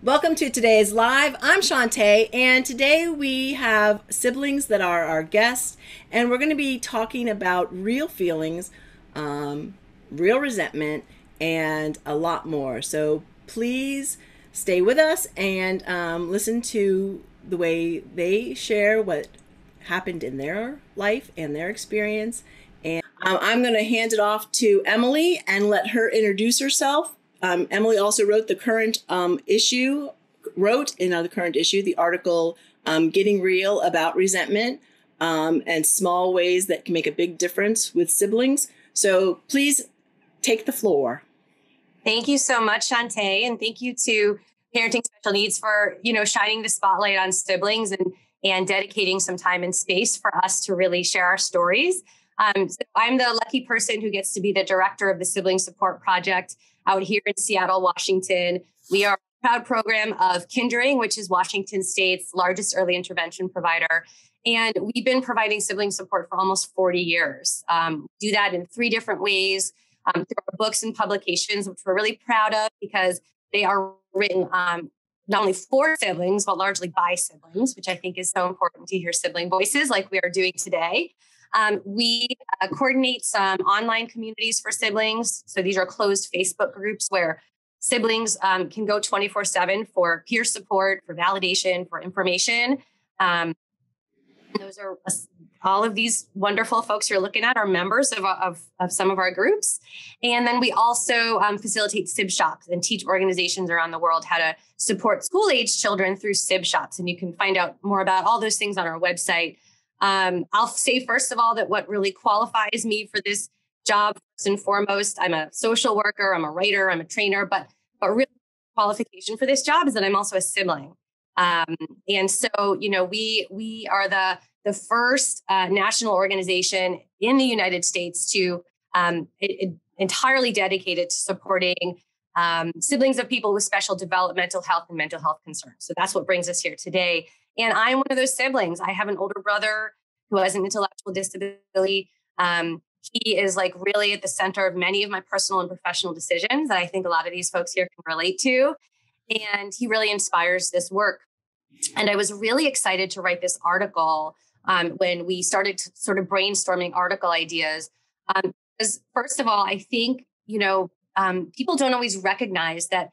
Welcome to today's live. I'm Shantae, and today we have siblings that are our guests, and we're going to be talking about real feelings, real resentment, and a lot more. So please stay with us and listen to the way they share what happened in their life and their experience. And I'm going to hand it off to Emily and let her introduce herself. Emily also wrote the current issue, the current issue, the article, Getting Real About Resentment and Small Ways That Can Make a Big Difference with Siblings. So please take the floor. Thank you so much, Shantae. And thank you to Parenting Special Needs for, shining the spotlight on siblings and dedicating some time and space for us to really share our stories. So I'm the lucky person who gets to be the director of the Sibling Support Project out here in Seattle, Washington. We are a proud program of Kindring, which is Washington State's largest early intervention provider. And we've been providing sibling support for almost 40 years. We do that in 3 different ways, through our books and publications, which we're really proud of because they are written not only for siblings, but largely by siblings, which I think is so important to hear sibling voices like we are doing today. We coordinate some online communities for siblings. So these are closed Facebook groups where siblings can go 24/7 for peer support, for validation, for information. Those are all of these wonderful folks you're looking at are members of some of our groups. And then we also facilitate SIB shops and teach organizations around the world how to support school-age children through SIB shops. And you can find out more about all those things on our website. I'll say, first of all, that what really qualifies me for this job, first and foremost, I'm a social worker, I'm a writer, I'm a trainer, but really qualification for this job is that I'm also a sibling. And so, we are the first national organization in the United States to entirely dedicated to supporting siblings of people with special developmental health and mental health concerns. So that's what brings us here today. And I'm one of those siblings. I have an older brother who has an intellectual disability. He is really at the center of many of my personal and professional decisions that I think a lot of these folks here can relate to. And he really inspires this work. And I was really excited to write this article when we started sort of brainstorming article ideas. Because first of all, I think, people don't always recognize that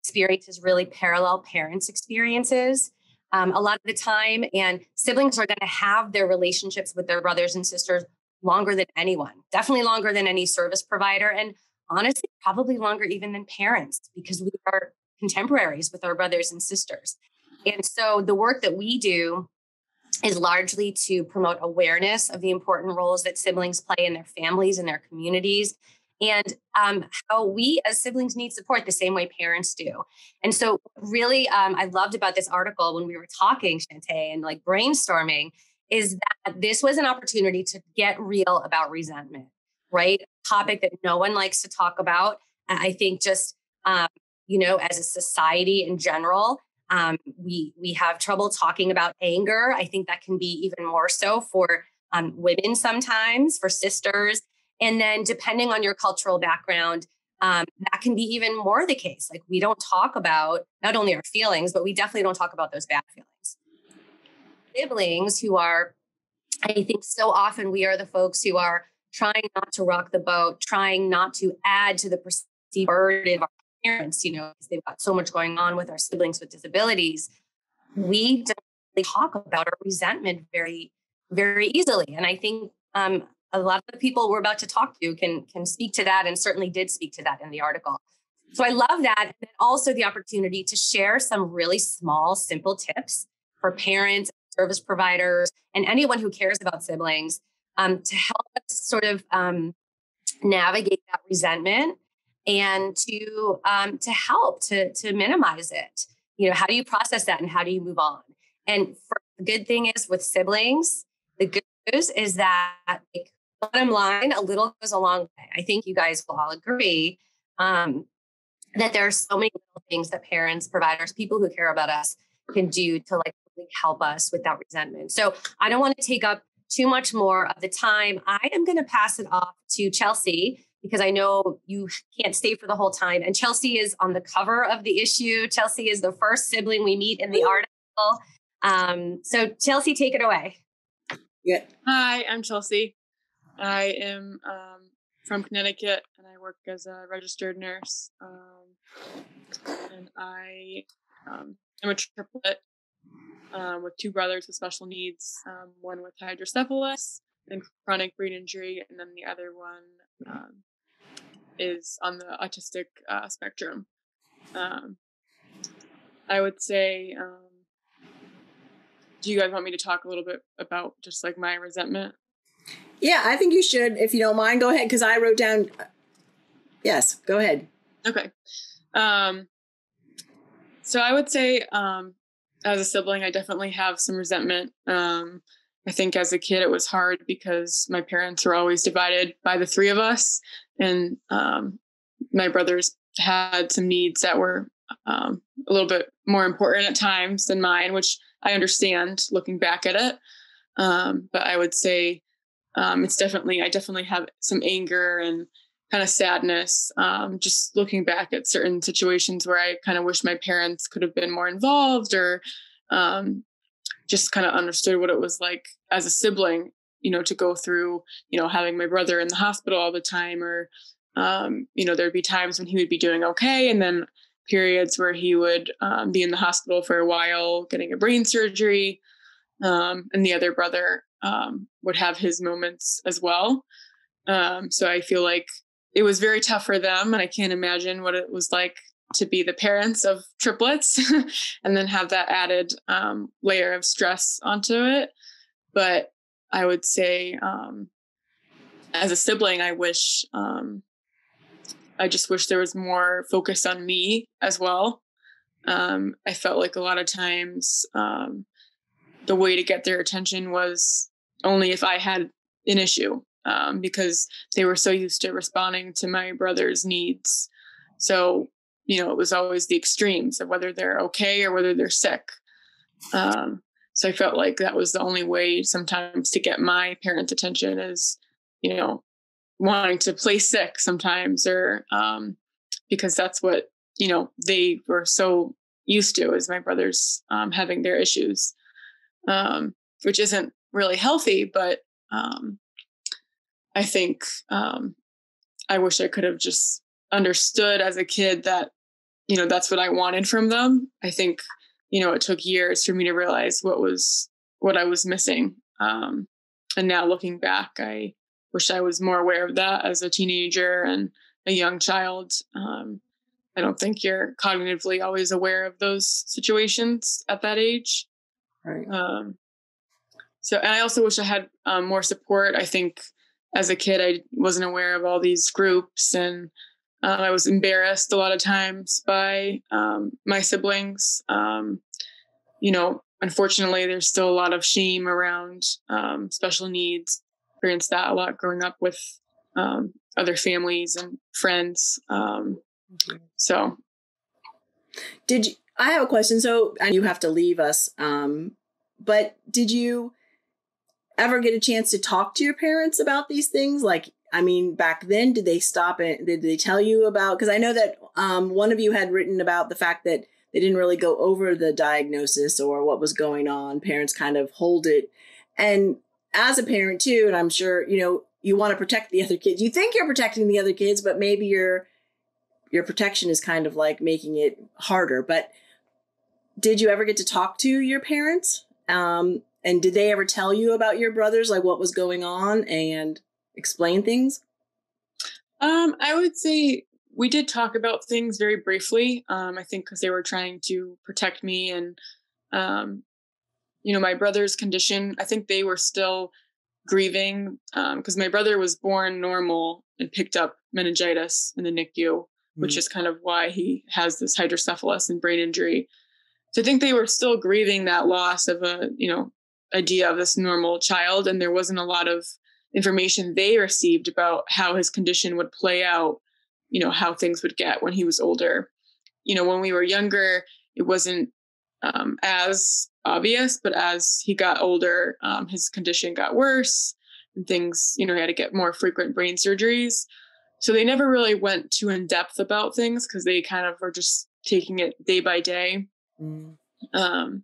experiences really parallel parents' experiences a lot of the time. And siblings are going to have their relationships with their brothers and sisters longer than anyone, definitely longer than any service provider. And honestly, probably longer even than parents, because we are contemporaries with our brothers and sisters. And so the work that we do is largely to promote awareness of the important roles that siblings play in their families and their communities, and how we as siblings need support the same way parents do. And so really, I loved about this article when we were talking, Shantae, and brainstorming, is that this was an opportunity to get real about resentment, right? A topic that no one likes to talk about. I think just, as a society in general, we have trouble talking about anger. I think that can be even more so for women sometimes, for sisters. And then depending on your cultural background, that can be even more the case. We don't talk about not only our feelings, but we definitely don't talk about those bad feelings. Siblings who are, I think so often we are the folks who are trying not to rock the boat, trying not to add to the perceived burden of our parents, because they've got so much going on with our siblings with disabilities. We don't really talk about our resentment very, very easily. And I think a lot of the people we're about to talk to can speak to that, and certainly did speak to that in the article. So I love that. And then also the opportunity to share some really small, simple tips for parents, service providers, and anyone who cares about siblings to help us sort of navigate that resentment and to help to minimize it. How do you process that and how do you move on? And the good thing is with siblings, the good news is that bottom line, a little goes a long way. I think you guys will all agree that there are so many little things that parents, providers, people who care about us can do to really help us with that resentment. So I don't want to take up too much more of the time. I am going to pass it off to Chelsea, because I know you can't stay for the whole time. And Chelsea is on the cover of the issue. Chelsea is the first sibling we meet in the article. So Chelsea, take it away. Yeah. Hi, I'm Chelsea. I am from Connecticut, and I work as a registered nurse. And I am a triplet with two brothers with special needs, one with hydrocephalus and chronic brain injury, and then the other one is on the autistic spectrum. I would say, do you guys want me to talk a little bit about just like my resentment? Yeah, I think you should. If you don't mind, go ahead, because I wrote down. Yes, go ahead. Okay. So I would say, as a sibling, I definitely have some resentment. I think as a kid, it was hard because my parents were always divided by the three of us. And my brothers had some needs that were a little bit more important at times than mine, which I understand looking back at it. But I would say I definitely have some anger and kind of sadness, just looking back at certain situations where I kind of wish my parents could have been more involved, or just kind of understood what it was like as a sibling, to go through, having my brother in the hospital all the time, or, there'd be times when he would be doing okay, and then periods where he would be in the hospital for a while getting a brain surgery, and the other brother would have his moments as well. So I feel like it was very tough for them, and I can't imagine what it was like to be the parents of triplets and then have that added layer of stress onto it. But I would say, as a sibling, I just wish there was more focus on me as well. I felt like a lot of times the way to get their attention was only if I had an issue, because they were so used to responding to my brother's needs. So, it was always the extremes of whether they're okay or whether they're sick. So I felt like that was the only way sometimes to get my parents' attention is, wanting to play sick sometimes, or because that's what, they were so used to, is my brothers having their issues, which isn't really healthy. But I think I wish I could have just understood as a kid that, that's what I wanted from them. I think, it took years for me to realize what I was missing. And now looking back, I wish I was more aware of that as a teenager and a young child. I don't think you're cognitively always aware of those situations at that age. Right. And I also wish I had more support. I think as a kid, I wasn't aware of all these groups, and I was embarrassed a lot of times by my siblings. Unfortunately, there's still a lot of shame around special needs. Experienced that a lot growing up with other families and friends. So, I have a question. So you have to leave us, but did you ever get a chance to talk to your parents about these things? Like, back then, did they stop and did they tell you about, because I know that one of you had written about the fact that they didn't really go over the diagnosis or what was going on. Parents kind of hold it. And as a parent too, and I'm sure, you want to protect the other kids. You think you're protecting the other kids, but maybe your protection is kind of like making it harder. But did you ever get to talk to your parents? And did they ever tell you about your brothers, like what was going on, and explain things? I would say we did talk about things very briefly. I think because they were trying to protect me, and my brother's condition. I think they were still grieving because my brother was born normal and picked up meningitis in the NICU, which is kind of why he has this hydrocephalus and brain injury. So I think they were still grieving that loss of idea of this normal child, and there wasn't a lot of information they received about how his condition would play out, how things would get when he was older. When we were younger, it wasn't as obvious, but as he got older, his condition got worse, and things, he had to get more frequent brain surgeries. So they never really went too in depth about things because they kind of were just taking it day by day. Mm. And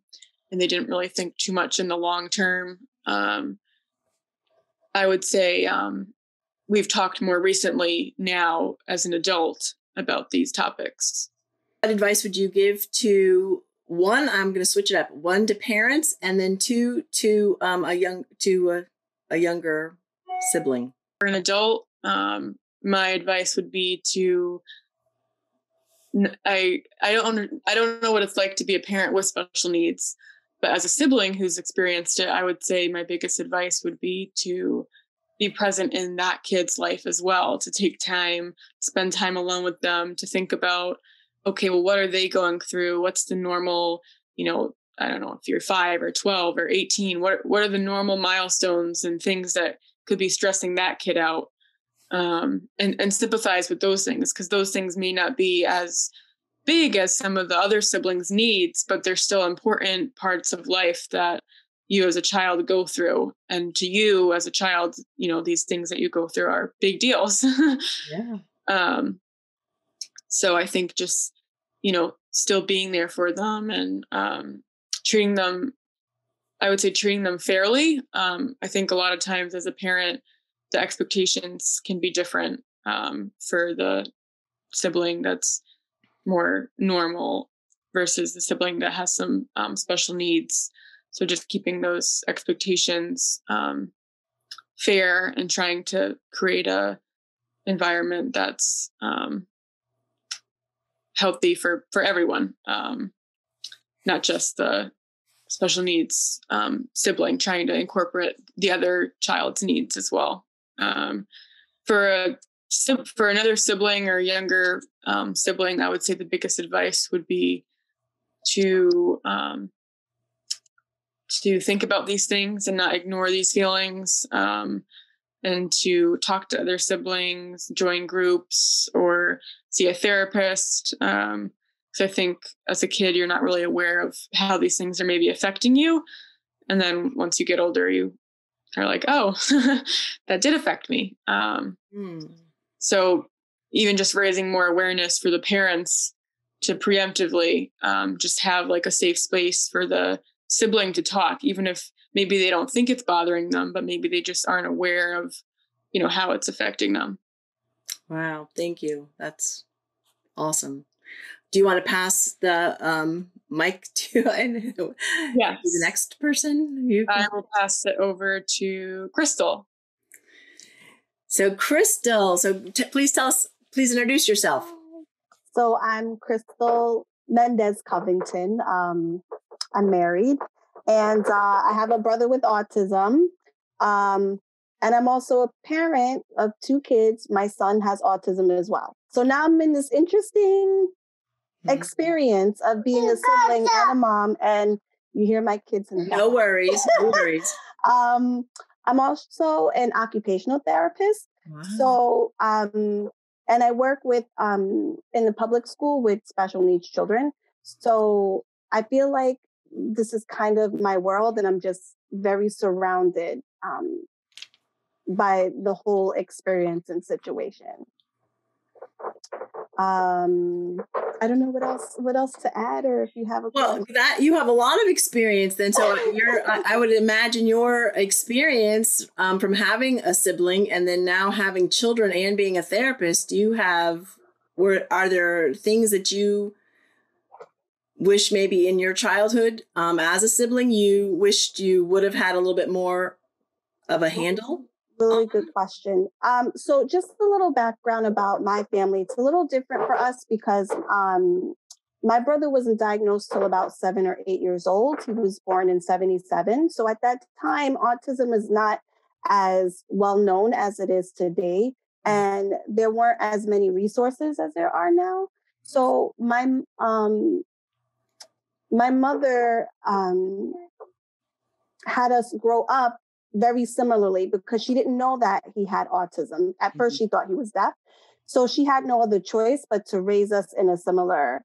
they didn't really think too much in the long term. I would say we've talked more recently now as an adult about these topics. What advice would you give to one? I'm going to switch it up. One, to parents, and then two, to a younger sibling. For an adult, my advice would be to. I don't know what it's like to be a parent with special needs, but as a sibling who's experienced it, I would say my biggest advice would be to be present in that kid's life as well, to take time, spend time alone with them, to think about, okay, well, what are they going through? What's the normal, I don't know if you're 5 or 12 or 18, what are the normal milestones and things that could be stressing that kid out? And sympathize with those things, because those things may not be as big as some of the other siblings' needs, but they're still important parts of life that you as a child go through. And to you as a child, these things that you go through are big deals. Yeah. So I think just, still being there for them and treating them fairly. I think a lot of times as a parent, the expectations can be different for the sibling that's more normal versus the sibling that has some special needs. So just keeping those expectations fair and trying to create a environment that's healthy for everyone, not just the special needs sibling, trying to incorporate the other child's needs as well. For another sibling or younger sibling, I would say the biggest advice would be to think about these things and not ignore these feelings, and to talk to other siblings, join groups, or see a therapist. So I think as a kid, you're not really aware of how these things are maybe affecting you. And then once you get older, you are like, oh, that did affect me. So even just raising more awareness for the parents to preemptively just have like a safe space for the sibling to talk, even if maybe they don't think it's bothering them, but maybe they just aren't aware of, how it's affecting them. Wow. Thank you. That's awesome. Do you want to pass the mic to yes. the next person? I will pass it over to Crystal. So Crystal, please introduce yourself. So I'm Crystal Mendez Covington. I'm married, and I have a brother with autism. And I'm also a parent of 2 kids. My son has autism as well. So now I'm in this interesting experience of being a sibling and a mom. And you hear my kids in the back. No worries. No worries. I'm also an occupational therapist. Wow. So, and I work with in the public school with special needs children. So I feel like this is kind of my world, and I'm just very surrounded by the whole experience and situation. I don't know what else to add, or if you have a question. That you have a lot of experience then. So I would imagine your experience from having a sibling and then now having children and being a therapist, are there things that you wish maybe in your childhood as a sibling you wished you would have had a little bit more of a handle? Really good question. So just a little background about my family. It's a little different for us because my brother wasn't diagnosed till about 7 or 8 years old. He was born in 1977. So at that time, autism is not as well known as it is today. And there weren't as many resources as there are now. So my mother had us grow up very similarly because she didn't know that he had autism. At first, she thought he was deaf. So she had no other choice but to raise us in a similar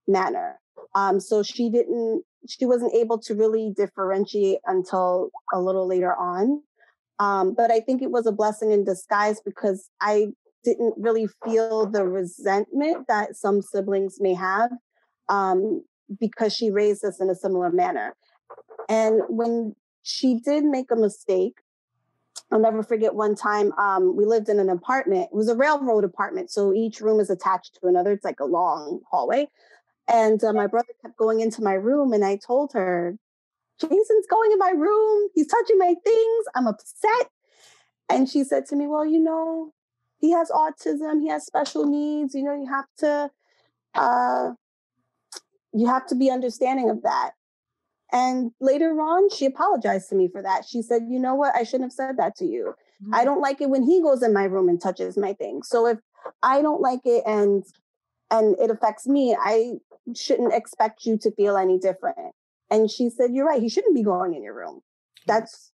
manner. So she wasn't able to really differentiate until a little later on. But I think it was a blessing in disguise because I didn't really feel the resentment that some siblings may have, because she raised us in a similar manner. And when she did make a mistake, I'll never forget one time, we lived in an apartment. It was a railroad apartment, so each room is attached to another. It's like a long hallway. And my brother kept going into my room, and I told her, Jason's going in my room. He's touching my things. I'm upset. And she said to me, well, he has autism. He has special needs. You have to be understanding of that. And later on, she apologized to me for that. She said, you know what? I shouldn't have said that to you. Mm-hmm. I don't like it when he goes in my room and touches my things. So if I don't like it and it affects me, I shouldn't expect you to feel any different. And she said, you're right. He shouldn't be going in your room. That's,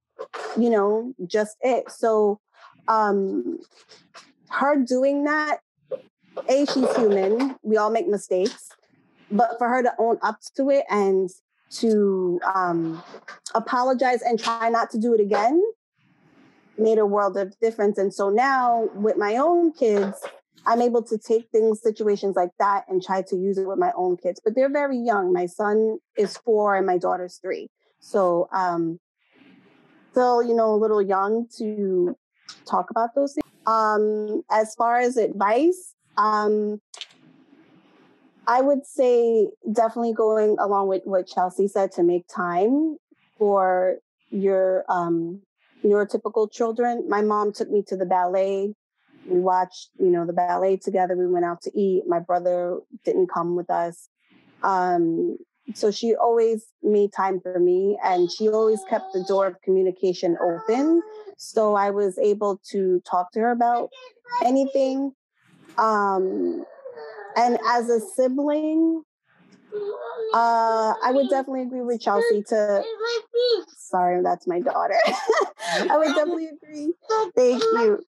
just it. So her doing that, she's human. We all make mistakes. But for her to own up to it and to apologize and try not to do it again made a world of difference. And so now with my own kids, I'm able to take situations like that and try to use it with my own kids. But they're very young. My son is 4 and my daughter's 3. So still, a little young to talk about those things. As far as advice, I would say definitely going along with what Chelsea said, to make time for your neurotypical children. My mom took me to the ballet. We watched, the ballet together. We went out to eat. My brother didn't come with us. So she always made time for me, and she always kept the door of communication open. So I was able to talk to her about anything. And as a sibling, I would definitely agree with Chelsea sorry, that's my daughter. I would definitely agree. Thank you.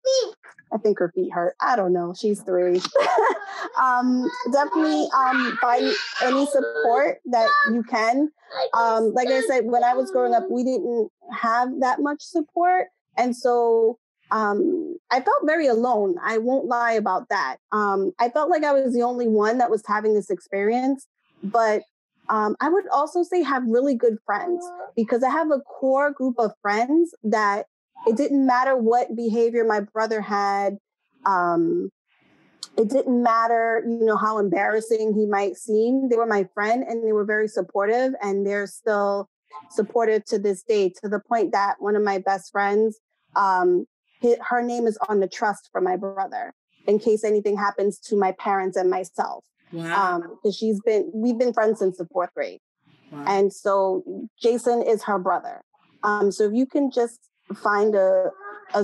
I think her feet hurt. I don't know. She's 3. Definitely find any support that you can. Like I said, when I was growing up, we didn't have that much support. And so I felt very alone. I won't lie about that. I felt like I was the only one that was having this experience. But I would also say have really good friends, because I have a core group of friends that it didn't matter what behavior my brother had. It didn't matter, how embarrassing he might seem. They were my friend, and they were very supportive, and they're still supportive to this day, to the point that one of my best friends, her name is on the trust for my brother in case anything happens to my parents and myself. Wow. Because we've been friends since the 4th grade. Wow. And so Jason is her brother. So if you can just find a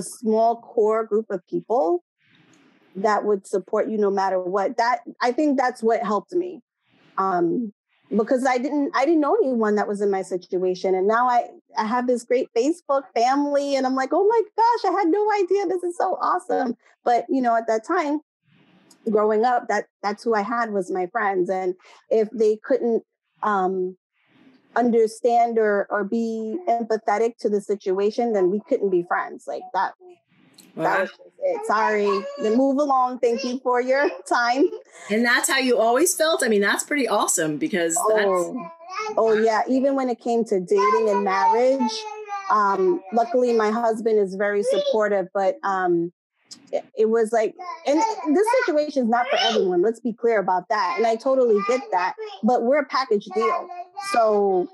small core group of people that would support you no matter what, I think that's what helped me. Because I didn't know anyone that was in my situation. And now I have this great Facebook family, and I'm like, oh my gosh, I had no idea. This is so awesome. But, at that time, growing up, that's who I had, was my friends. And if they couldn't understand or be empathetic to the situation, then we couldn't be friends. Like that. Wow. That was just it. Sorry. Then move along. Thank you for your time. And that's how you always felt? I mean, that's pretty awesome, because Oh yeah. Even when it came to dating and marriage, luckily my husband is very supportive, but it was like, and this situation is not for everyone. Let's be clear about that. And I totally get that, but we're a package deal. So,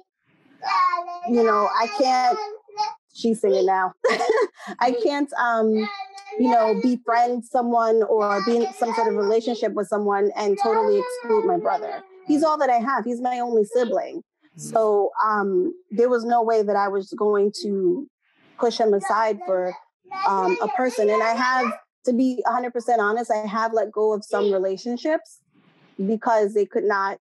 I can't, she's singing now. I can't, befriend someone or be in some sort of relationship with someone and totally exclude my brother. He's all that I have. He's my only sibling. So there was no way that I was going to push him aside for a person. And I have, to be 100% honest, I have let go of some relationships because they could not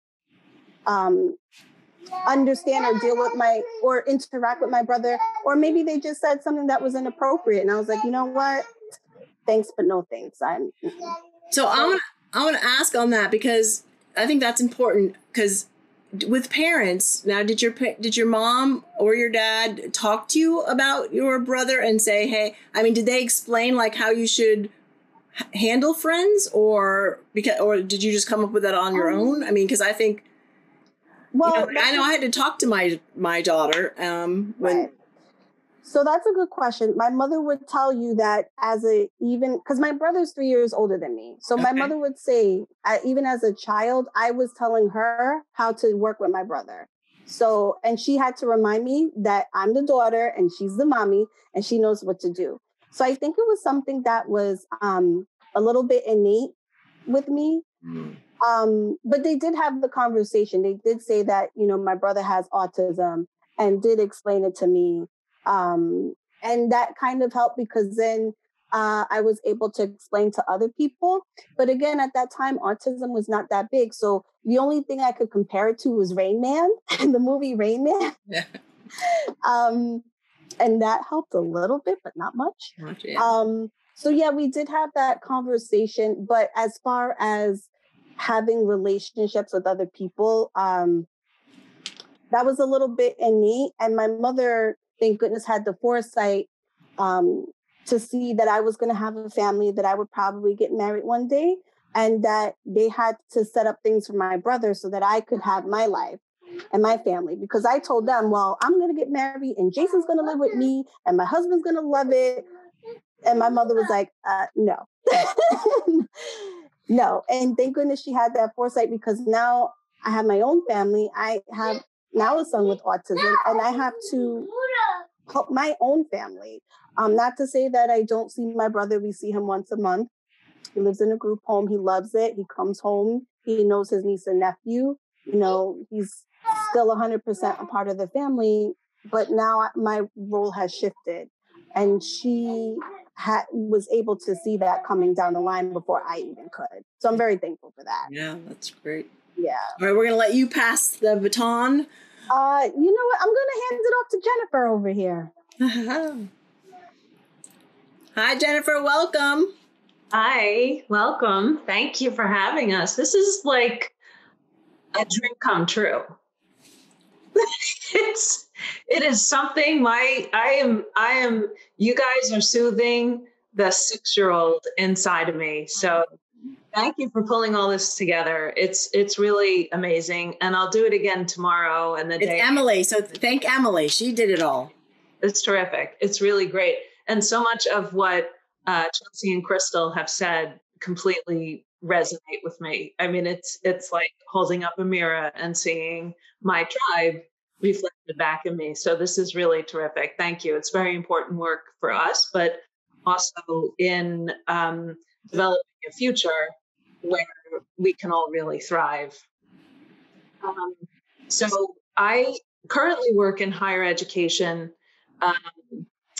understand or deal with or interact with my brother, or maybe they just said something that was inappropriate. And I was like, you know what? Thanks, but no thanks. So I want to ask on that, because I think that's important, because with parents now, did your mom or your dad talk to you about your brother and say, hey, I mean, did they explain like how handle friends, or did you just come up with that on your own? I mean, because I think, well, I know I had to talk to my daughter when. Right. So that's a good question. My mother would tell you that because my brother's 3 years older than me. So my mother would say, even as a child, I was telling her how to work with my brother. So, and she had to remind me that I'm the daughter and she's the mommy and she knows what to do. So I think it was something that was a little bit innate with me. But they did have the conversation. They did say that, my brother has autism and did explain it to me. And that kind of helped because then I was able to explain to other people. But again, at that time, autism was not that big. So the only thing I could compare it to was Rain Man, the movie Rain Man. Yeah. And that helped a little bit, but not much. So yeah, we did have that conversation. But as far as having relationships with other people, that was a little bit innate. And my mother, thank goodness, had the foresight to see that I was going to have a family, that I would probably get married one day, and that they had to set up things for my brother so that I could have my life and my family. Because I told them, well, I'm going to get married and Jason's going to live with me and my husband's going to love it. And my mother was like, no. No. And thank goodness she had that foresight, because now I have my own family. I have now a son with autism, and I have to help my own family. Not to say that I don't see my brother. We see him once a month. He lives in a group home. He loves it. He comes home. He knows his niece and nephew. He's still 100% a part of the family. But now my role has shifted. And she was able to see that coming down the line before I even could. So I'm very thankful for that. Yeah, that's great. Yeah. All right, we're going to let you pass the baton. You know what? I'm going to hand it off to Jennifer over here. Hi, Jennifer. Welcome. Hi, welcome. Thank you for having us. This is like a dream come true. It is something you guys are soothing the 6-year-old inside of me. So thank you for pulling all this together. It's really amazing. And I'll do it again tomorrow and the day. It's Emily. So thank Emily. She did it all. It's terrific. It's really great. And so much of what Chelsea and Crystal have said completely resonate with me. I mean, it's like holding up a mirror and seeing my tribe reflected back in me. So this is really terrific. Thank you. It's very important work for us, but also in developing a future where we can all really thrive. So I currently work in higher education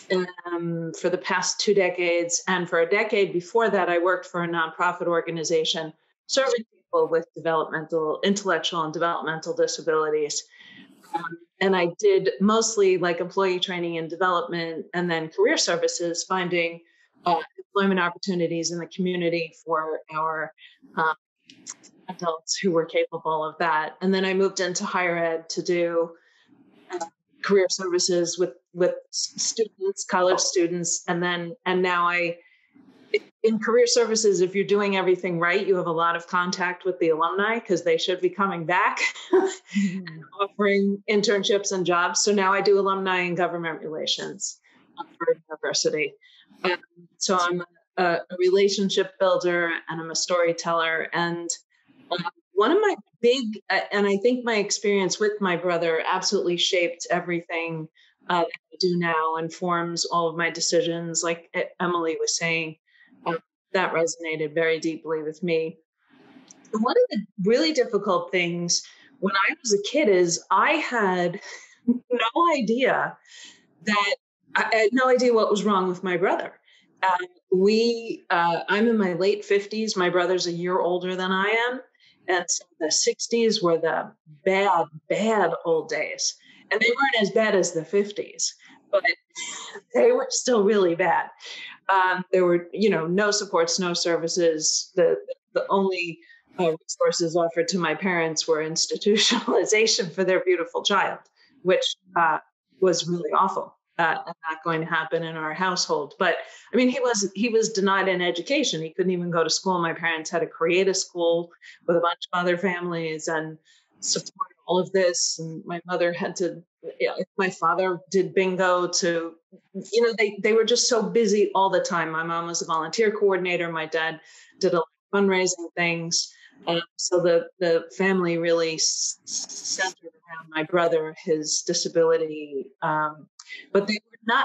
for the past 2 decades. And for a decade before that, I worked for a nonprofit organization serving people with intellectual and developmental disabilities. And I did mostly like employee training and development, and then career services, finding employment opportunities in the community for our adults who were capable of that. And then I moved into higher ed to do career services with students, college students. And now in career services, if you're doing everything right, you have a lot of contact with the alumni because they should be coming back and offering internships and jobs. So now I do alumni and government relations for a university. So I'm a relationship builder and I'm a storyteller. And one of my and I think my experience with my brother absolutely shaped everything that I do now and forms all of my decisions. Like Emily was saying, that resonated very deeply with me. And one of the really difficult things when I was a kid is I had no idea what was wrong with my brother. I'm in my late 50s. My brother's a year older than I am. And so the 60s were the bad, bad old days. And they weren't as bad as the 50s, but they were still really bad. There were, no supports, no services. The only resources offered to my parents were institutionalization for their beautiful child, which was really awful. not going to happen in our household. But I mean, he was denied an education. He couldn't even go to school. My parents had to create a school with a bunch of other families and support all of this. And my mother had to, my father did bingo to, they were just so busy all the time. My mom was a volunteer coordinator. My dad did a lot of fundraising things. So the family really centered around my brother, his disability. But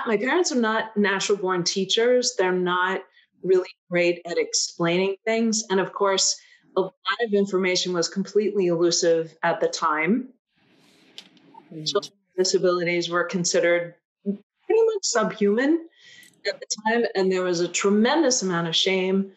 my parents are not natural born teachers. They're not really great at explaining things. And of course, a lot of information was completely elusive at the time. Children with disabilities were considered pretty much subhuman at the time. And there was a tremendous amount of shame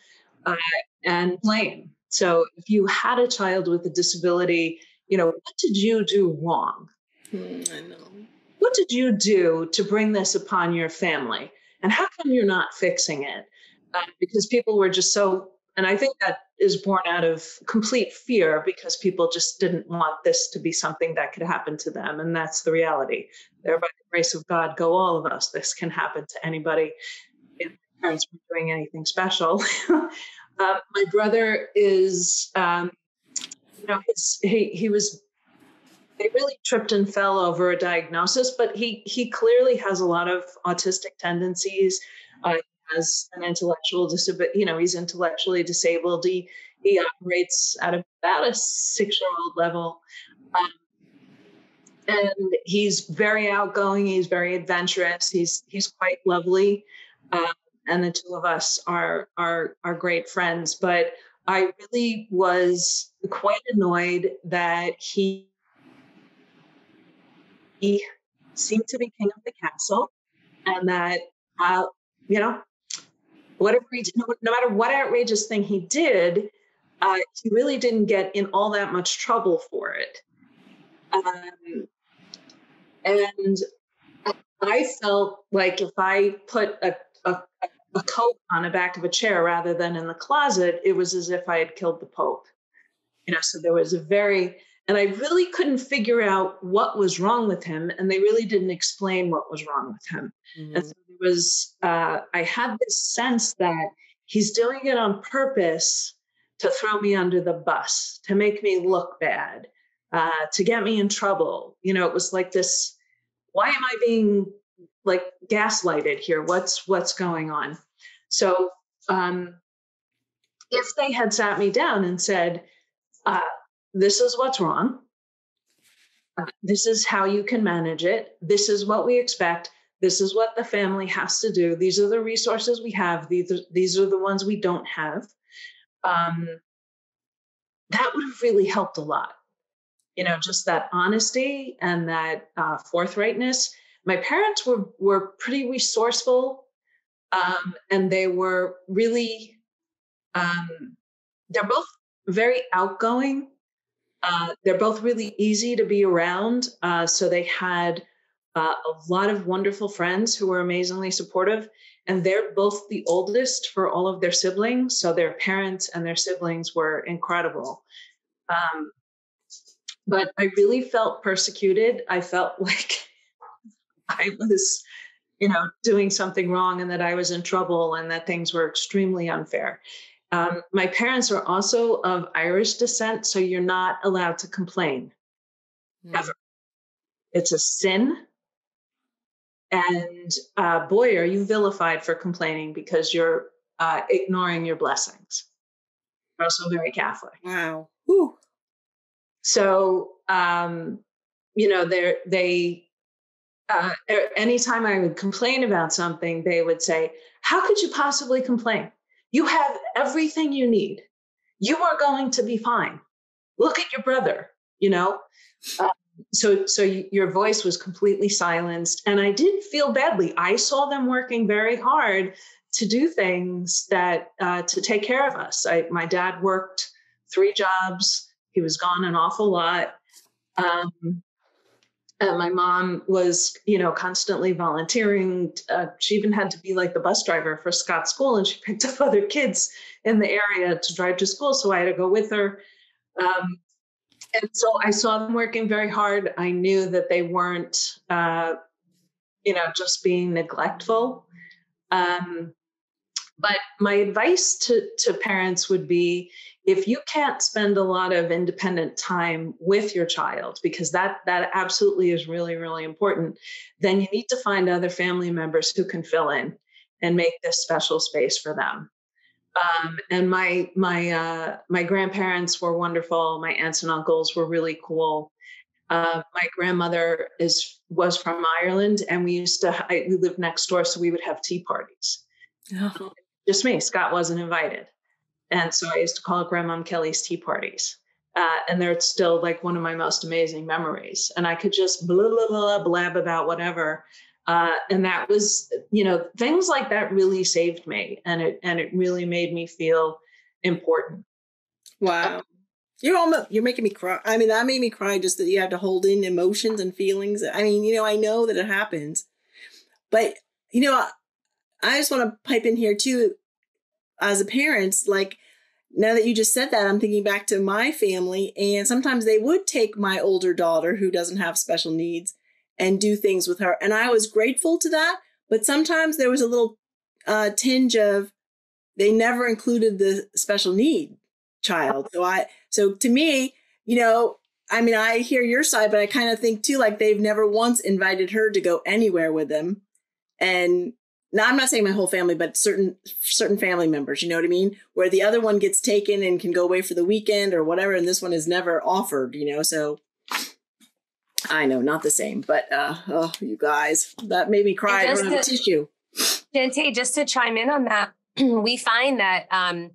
and blame. So if you had a child with a disability, what did you do wrong? I know. What did you do to bring this upon your family? And how come you're not fixing it? Because people were just so, and I think that is born out of complete fear because people just didn't want this to be something that could happen to them. And that's the reality. There, by the grace of God, go all of us. This can happen to anybody. If parents weren't doing anything special. My brother is, they really tripped and fell over a diagnosis, but he clearly has a lot of autistic tendencies. He has an intellectual disability, he's intellectually disabled. He operates at about a 6-year-old level. And he's very outgoing. He's very adventurous. He's quite lovely. And the two of us are great friends. But I really was quite annoyed that he seemed to be king of the castle, and that whatever no matter what outrageous thing he did, he really didn't get in all that much trouble for it. And I felt like if I put a coat on the back of a chair rather than in the closet, it was as if I had killed the Pope. So there was and I really couldn't figure out what was wrong with him. And they really didn't explain what was wrong with him. Mm-hmm. And so there was, I had this sense that he's doing it on purpose to throw me under the bus, to make me look bad, to get me in trouble. It was like this, why am I being like gaslighted here? What's going on? So if they had sat me down and said, this is what's wrong. This is how you can manage it. This is what we expect. This is what the family has to do. These are the resources we have. These are the ones we don't have. That would have really helped a lot. Just that honesty and that forthrightness. My parents were pretty resourceful, and they were really, they're both very outgoing. They're both really easy to be around. So they had a lot of wonderful friends who were amazingly supportive. And they're both the oldest for all of their siblings. So their parents and their siblings were incredible. But I really felt persecuted. I felt like I was, doing something wrong and that I was in trouble and that things were extremely unfair. My parents are also of Irish descent, so you're not allowed to complain, ever. It's a sin. And boy, are you vilified for complaining because you're ignoring your blessings. They're also very Catholic. Wow. Whew. So, anytime I would complain about something, they would say, how could you possibly complain? You have everything you need. You are going to be fine. Look at your brother, So your voice was completely silenced. And I did feel badly. I saw them working very hard to do things that to take care of us. My dad worked 3 jobs. He was gone an awful lot. And my mom was, constantly volunteering. She even had to be like the bus driver for Scott's school, and she picked up other kids in the area to drive to school. So I had to go with her. And so I saw them working very hard. I knew that they weren't just being neglectful. But my advice to parents would be, if you can't spend a lot of independent time with your child, because that absolutely is really, really important, then you need to find other family members who can fill in and make this special space for them. And my grandparents were wonderful. My aunts and uncles were really cool. My grandmother was from Ireland, and we lived next door, so we would have tea parties. Oh. Just me. Scott wasn't invited. And so I used to call it Grandmom Kelly's tea parties. And they're still like one of my most amazing memories. And I could just blah, blah, blah, blab about whatever. And that was, things like that really saved me. And it really made me feel important. Wow. You're making me cry. I mean, that made me cry, just that you have to hold in emotions and feelings. I mean, I know that it happens, but, I just want to pipe in here too, as a parent, like, now that you just said that, I'm thinking back to my family, and sometimes they would take my older daughter who doesn't have special needs and do things with her. And I was grateful to that. But sometimes there was a little tinge of, they never included the special need child. So to me, I mean, I hear your side, but I kind of think too, like, they've never once invited her to go anywhere with them. And now, I'm not saying my whole family, but certain family members, you know what I mean? Where the other one gets taken and can go away for the weekend or whatever, and this one is never offered, so I know, not the same. But, you guys, that made me cry. I don't have a tissue. Shantae, just to chime in on that, we find that, thank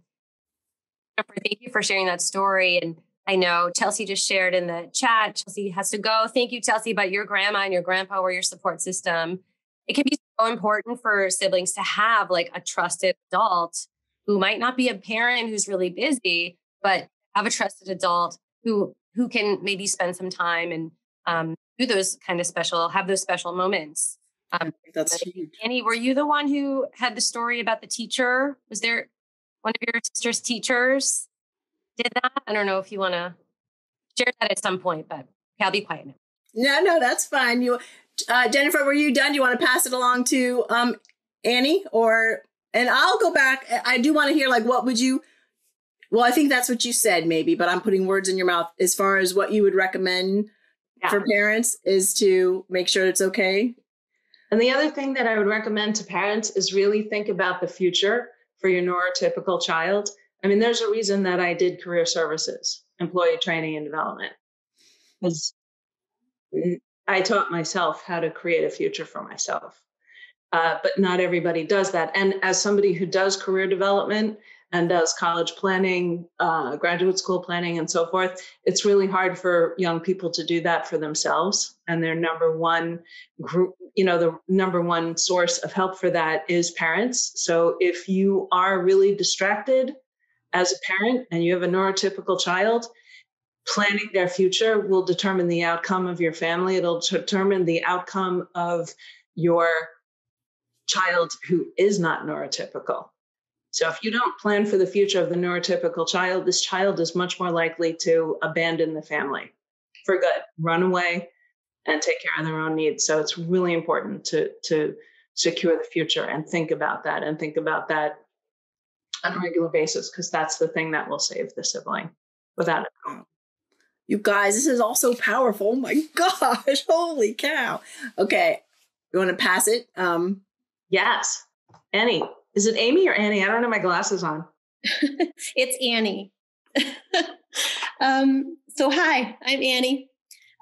you for sharing that story. And I know Chelsea just shared in the chat, Chelsea has to go. Thank you, Chelsea, but your grandma and your grandpa were your support system. It can be so important for siblings to have like a trusted adult who might not be a parent who's really busy, but have a trusted adult who can maybe spend some time and do those kind of have those special moments. That's huge. Annie, were you the one who had the story about the teacher? Was there one of your sister's teachers did that? I don't know if you want to share that at some point, but I'll be quiet now. No, that's fine. Jennifer, were you done? Do you want to pass it along to Annie, and I'll go back. I do want to hear, like, what would you, well, I think that's what you said maybe, but I'm putting words in your mouth as far as what you would recommend for parents is to make sure it's okay. And the other thing that I would recommend to parents is really think about the future for your neurotypical child. I mean, there's a reason that I did career services, employee training and development, because I taught myself how to create a future for myself. But not everybody does that. And as somebody who does career development and does college planning, graduate school planning, and so forth, it's really hard for young people to do that for themselves. And their number one group, the number one source of help for that is parents. So if you are really distracted as a parent and you have a neurotypical child, planning their future will determine the outcome of your family. It'll determine the outcome of your child who is not neurotypical. So if you don't plan for the future of the neurotypical child, this child is much more likely to abandon the family for good, run away, and take care of their own needs. So it's really important to secure the future and think about that on a regular basis, because that's the thing that will save the sibling without it. You guys, this is all so powerful. Oh my gosh. Holy cow. Okay. You want to pass it? Yes. Annie. Is it Amy or Annie? I don't have my glasses on. It's Annie. So hi, I'm Annie.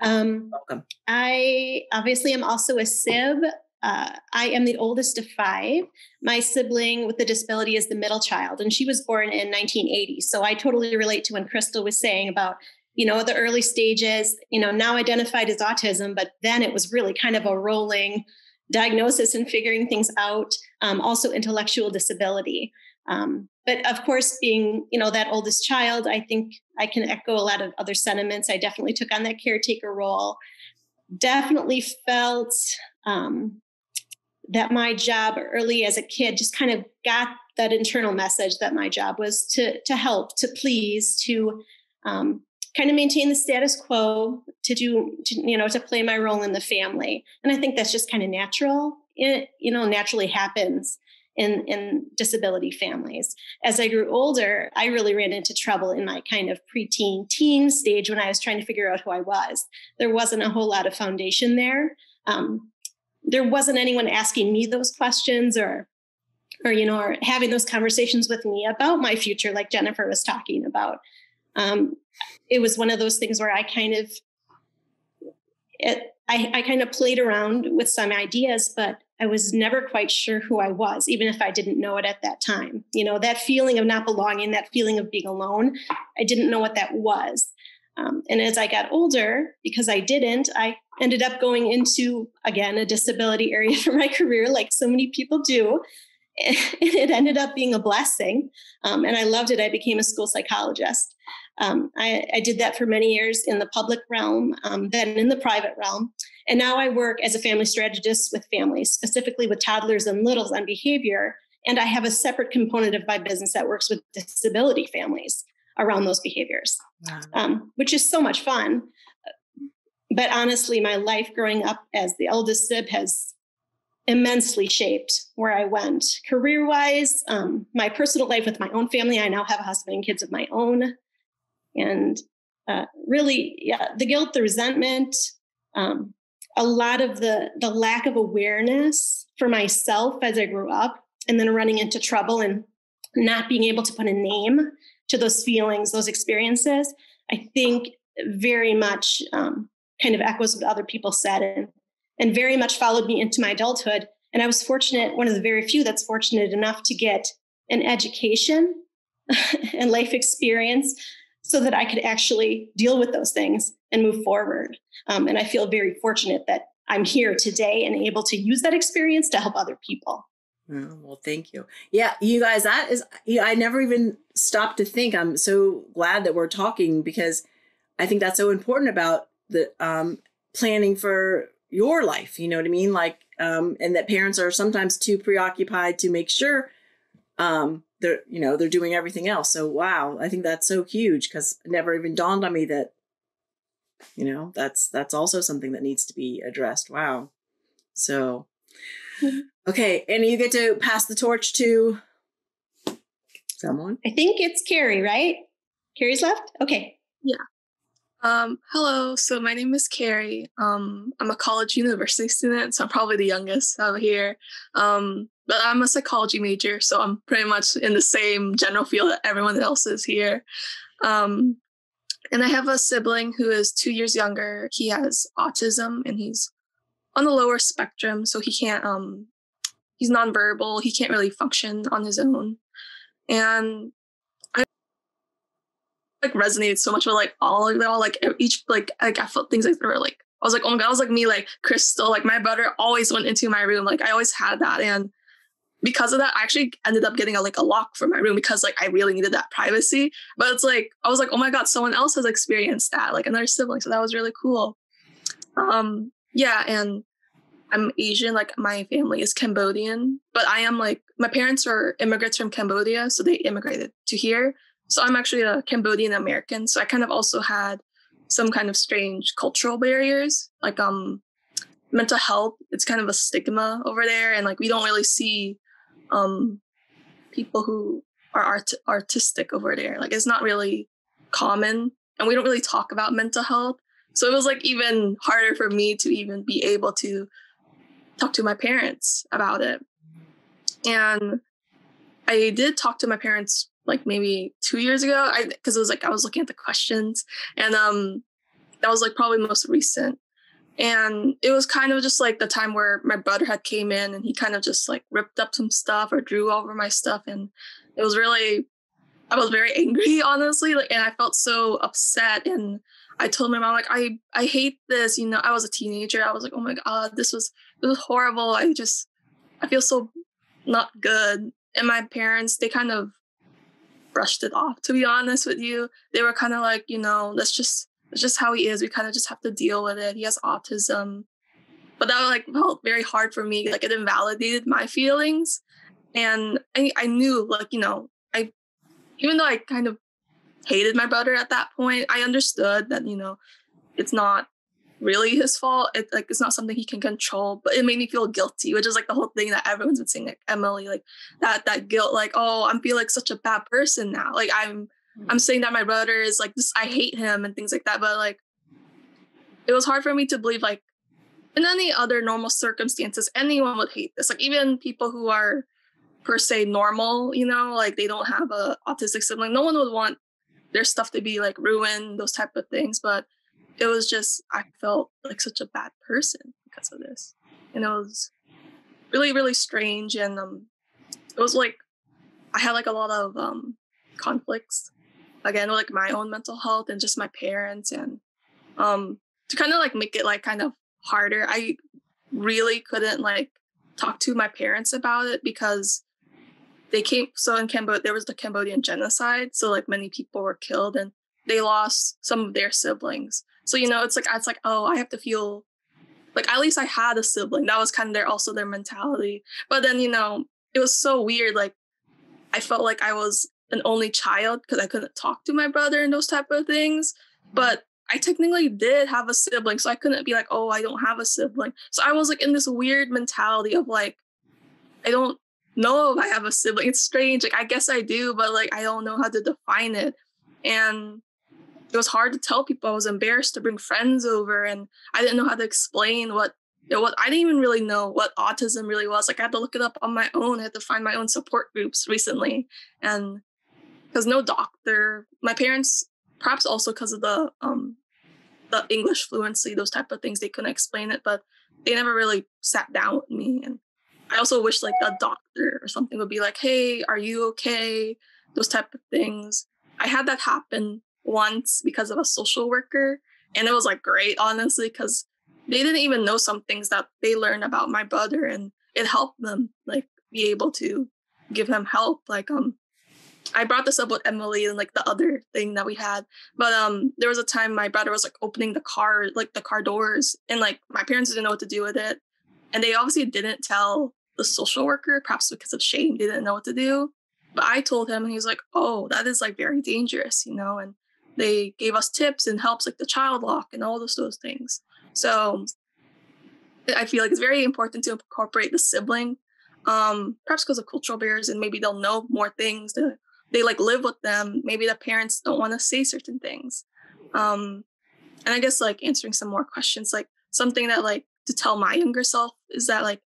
Welcome. I obviously am also a sib. I am the oldest of 5. My sibling with the disability is the middle child, and she was born in 1980. So I totally relate to when Crystal was saying about, the early stages, now identified as autism, but then it was really kind of a rolling diagnosis and figuring things out. Also intellectual disability. But of course, being, that oldest child, I think I can echo a lot of other sentiments. I definitely took on that caretaker role. Definitely felt that my job early as a kid just kind of got that internal message that my job was to help, to please, to kind of maintain the status quo, to play my role in the family. And I think that's just kind of natural. It, naturally happens in disability families. As I grew older, I really ran into trouble in my kind of preteen, teen stage when I was trying to figure out who I was. There wasn't a whole lot of foundation there. There wasn't anyone asking me those questions or having those conversations with me about my future, like Jennifer was talking about. It was one of those things where I kind of played around with some ideas, but I was never quite sure who I was, even if I didn't know it at that time. That feeling of not belonging, that feeling of being alone, I didn't know what that was. And as I got older, because I ended up going into, again, a disability area for my career, like so many people do. It ended up being a blessing. And I loved it. I became a school psychologist. I did that for many years in the public realm, then in the private realm. And now I work as a family strategist with families, specifically with toddlers and littles on behavior. And I have a separate component of my business that works with disability families around those behaviors, which is so much fun. But honestly, my life growing up as the eldest sib has immensely shaped where I went career-wise, my personal life with my own family. I now have a husband and kids of my own. And really, the guilt, the resentment, a lot of the lack of awareness for myself as I grew up, and then running into trouble and not being able to put a name to those feelings, those experiences, I think very much kind of echoes what other people said and very much followed me into my adulthood. And I was fortunate, one of the very few that's fortunate enough to get an education and life experience so that I could actually deal with those things and move forward. And I feel very fortunate that I'm here today and able to use that experience to help other people. Oh, well, thank you. Yeah, you guys, that is, I never even stopped to think. I'm so glad that we're talking because I think that's so important about the planning for your life. You know what I mean? Like, and that parents are sometimes too preoccupied to make sure they're doing everything else. So, wow, I think that's so huge because it never even dawned on me that, that's also something that needs to be addressed. Wow. So, okay. And you get to pass the torch to someone. I think it's Carrie, right? Carrie's left? Okay. Yeah. Hello. So my name is Carrie. I'm a college university student, so I'm probably the youngest out here. But I'm a psychology major, so I'm pretty much in the same general field that everyone else is here. And I have a sibling who is 2 years younger. He has autism and he's on the lower spectrum, so he can't, he's nonverbal. He can't really function on his own. And I resonated so much with all of it all, each, I felt things like they were like, I was like, oh my God, I was like me, like Crystal, like my brother always went into my room. Like I always had that. And because of that, I actually ended up getting a lock for my room because I really needed that privacy. But it's like, I was like, oh my God, someone else has experienced that, like another sibling. So that was really cool. Yeah. And I'm Asian, like my family is Cambodian, but I am my parents are immigrants from Cambodia. So they immigrated to here. So I'm actually a Cambodian American. So I kind of also had some kind of strange cultural barriers, like mental health. It's kind of a stigma over there. And we don't really see people who are artistic over there. Like it's not really common and we don't really talk about mental health. So it was even harder for me to even be able to talk to my parents about it. And I did talk to my parents maybe 2 years ago, because it was I was looking at the questions, and that was probably most recent. And it was kind of just the time where my brother had came in and he kind of just ripped up some stuff or drew over my stuff. And it was really, I was very angry, honestly. And I felt so upset. And I told my mom, I hate this. I was a teenager. I was like, oh my God, this was horrible. I feel so not good. And my parents, they kind of brushed it off, to be honest with you. They were kind of that's just how he is. We kind of just have to deal with it. He has autism. But that felt very hard for me. It invalidated my feelings. And I knew, even though I kind of hated my brother at that point, I understood that, it's not really his fault. It's not something he can control, but it made me feel guilty, which is like the whole thing that everyone's been saying, like Emily, like that guilt, like, oh, I'm feel like such a bad person now. Like I'm saying that my brother is like this, I hate him and things like that. But like, it was hard for me to believe, like, in any other normal circumstances, anyone would hate this. Like even people who are per se normal, you know, like they don't have a autistic sibling, no one would want their stuff to be like ruined, those type of things. But it was just, I felt like such a bad person because of this. And it was really, really strange. And it was like, I had like a lot of conflicts, again, with like my own mental health and just my parents. And to kind of like make it like kind of harder, I really couldn't like talk to my parents about it because they came, so in Cambodia, there was the Cambodian genocide. So like many people were killed and they lost some of their siblings. So, you know, it's like, oh, I have to feel like at least I had a sibling. That was kind of also their mentality. But then, you know, it was so weird. Like I felt like I was an only child because I couldn't talk to my brother and those type of things. But I technically did have a sibling. So I couldn't be like, oh, I don't have a sibling. So I was like in this weird mentality of like, I don't know if I have a sibling. It's strange. Like, I guess I do, but like, I don't know how to define it. And it was hard to tell people. I was embarrassed to bring friends over and I didn't know how to explain what I didn't even really know what autism really was. Like I had to look it up on my own. I had to find my own support groups recently. And because no doctor, my parents, perhaps also because of the English fluency, those type of things, they couldn't explain it, but they never really sat down with me. And I also wish like a doctor or something would be like, hey, are you okay? Those type of things. I had that happen once because of a social worker. And it was like great, honestly, because they didn't even know some things that they learned about my brother, and it helped them like be able to give him help. Like I brought this up with Emily and like the other thing that we had, but there was a time my brother was like opening the car doors, and like my parents didn't know what to do with it, and they obviously didn't tell the social worker, perhaps because of shame. They didn't know what to do, but I told him, and he was like, oh, that is like very dangerous, you know. And they gave us tips and helps, like the child lock and all those things. So I feel like it's very important to incorporate the sibling, perhaps because of cultural barriers, and maybe they'll know more things. They like live with them. Maybe the parents don't want to say certain things. And I guess like answering some more questions, like something that like to tell my younger self is that like,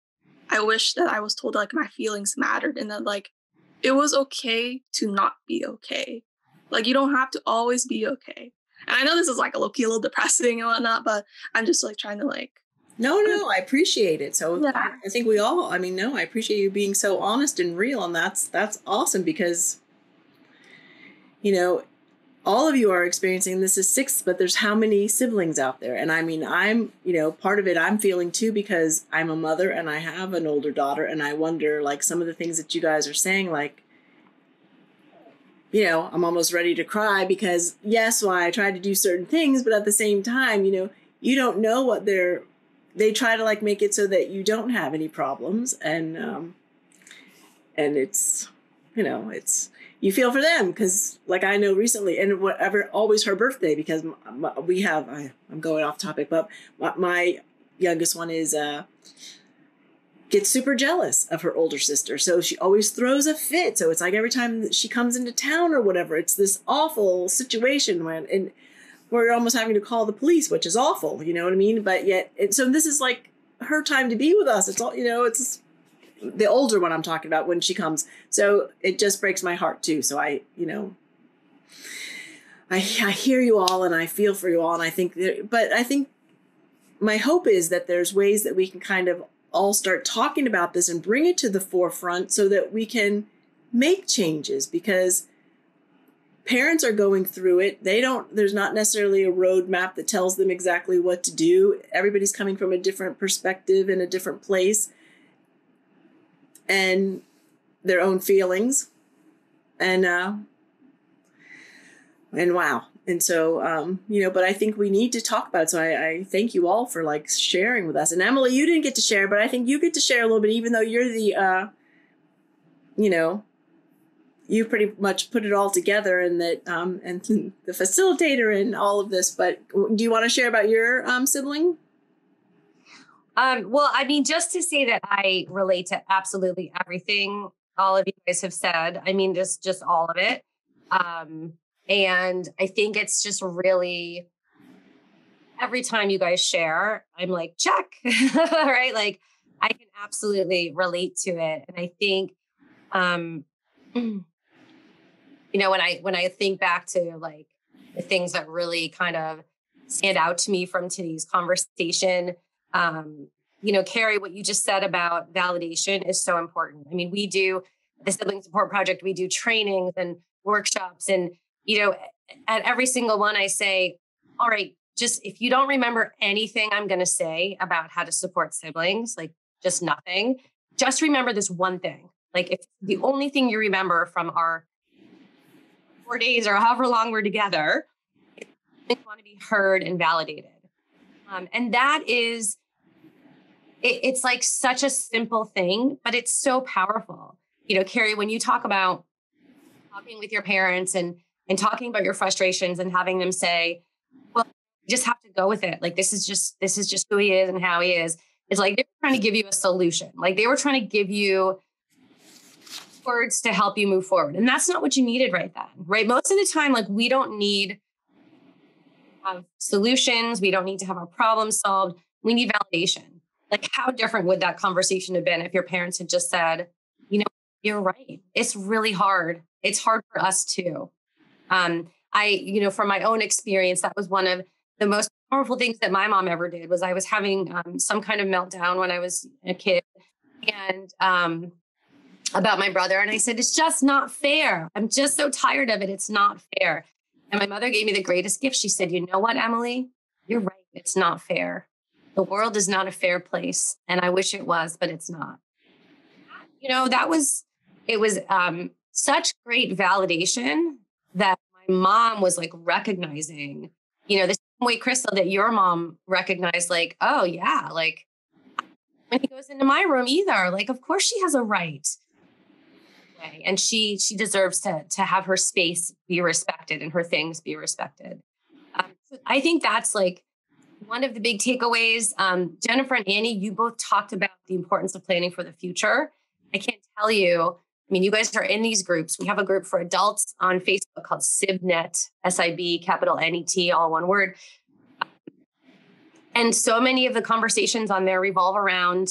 I wish that I was told like my feelings mattered and that like, it was okay to not be okay. Like you don't have to always be okay. And I know this is like a little depressing and whatnot, but I'm just like trying to like. No, I appreciate it. So yeah. I think we all, I appreciate you being so honest and real. And that's awesome because, you know, all of you are experiencing this is 6, but there's how many siblings out there? And I mean, I'm, you know, part of it I'm feeling too, because I'm a mother and I have an older daughter. And I wonder like some of the things that you guys are saying, like, you know, I'm almost ready to cry because yes, well, I try to do certain things, but at the same time, you know, you don't know what they try to like make it so that you don't have any problems. And it's, you know, it's, you feel for them because like I know recently and whatever, always her birthday because we have, I'm going off topic, but my youngest one is, gets super jealous of her older sister. So she always throws a fit. So it's like every time that she comes into town or whatever, it's this awful situation and we're almost having to call the police, which is awful. You know what I mean? But yet, so this is like her time to be with us. It's all, you know, it's the older one I'm talking about when she comes. So it just breaks my heart too. So I, you know, I hear you all and I feel for you all. And I think, but I think my hope is that there's ways that we can kind of all start talking about this and bring it to the forefront so that we can make changes because parents are going through it. There's not necessarily a roadmap that tells them exactly what to do. Everybody's coming from a different perspective in a different place and their own feelings and wow. And so, you know, but I think we need to talk about it. So I thank you all for like sharing with us. And Emily, you didn't get to share, but I think you get to share a little bit, even though you're the, you know, you pretty much put it all together, and that and the facilitator and all of this. But do you want to share about your sibling? Well, I mean, just to say that I relate to absolutely everything all of you guys have said. I mean, just all of it. And I think it's just really, every time you guys share, I'm like, check, right? Like I can absolutely relate to it. And I think, you know, when I think back to like the things that really kind of stand out to me from today's conversation, you know, Carrie, what you just said about validation is so important. I mean, we do the Sibling Support Project, we do trainings and workshops, and, you know, at every single one I say, all right, just if you don't remember anything I'm going to say about how to support siblings, like just nothing, just remember this one thing. Like if the only thing you remember from our 4 days or however long we're together, is want to be heard and validated. And that is, it's like such a simple thing, but it's so powerful. You know, Carrie, when you talk about talking with your parents and talking about your frustrations and having them say, well, you just have to go with it. Like, this is just who he is and how he is. It's like, they were trying to give you a solution. Like they were trying to give you words to help you move forward. And that's not what you needed right then, right? Most of the time, like we don't need to have solutions. We don't need to have our problems solved. We need validation. Like how different would that conversation have been if your parents had just said, you know, you're right. It's really hard. It's hard for us too. You know, from my own experience, that was one of the most powerful things that my mom ever did. Was I was having some kind of meltdown when I was a kid, and about my brother. And I said, it's just not fair. I'm just so tired of it. It's not fair. And my mother gave me the greatest gift. She said, you know what, Emily, you're right. It's not fair. The world is not a fair place. And I wish it was, but it's not. You know, it was such great validation that my mom was like recognizing, you know, the same way, Crystal, that your mom recognized, like, oh yeah, like when he goes into my room either, like, of course she has a right. And she deserves to have her space be respected and her things be respected. I think that's like one of the big takeaways. Jennifer and Annie, you both talked about the importance of planning for the future. I can't tell you. I mean, you guys are in these groups. We have a group for adults on Facebook called SibNet, SIB, capital NET, all one word. And so many of the conversations on there revolve around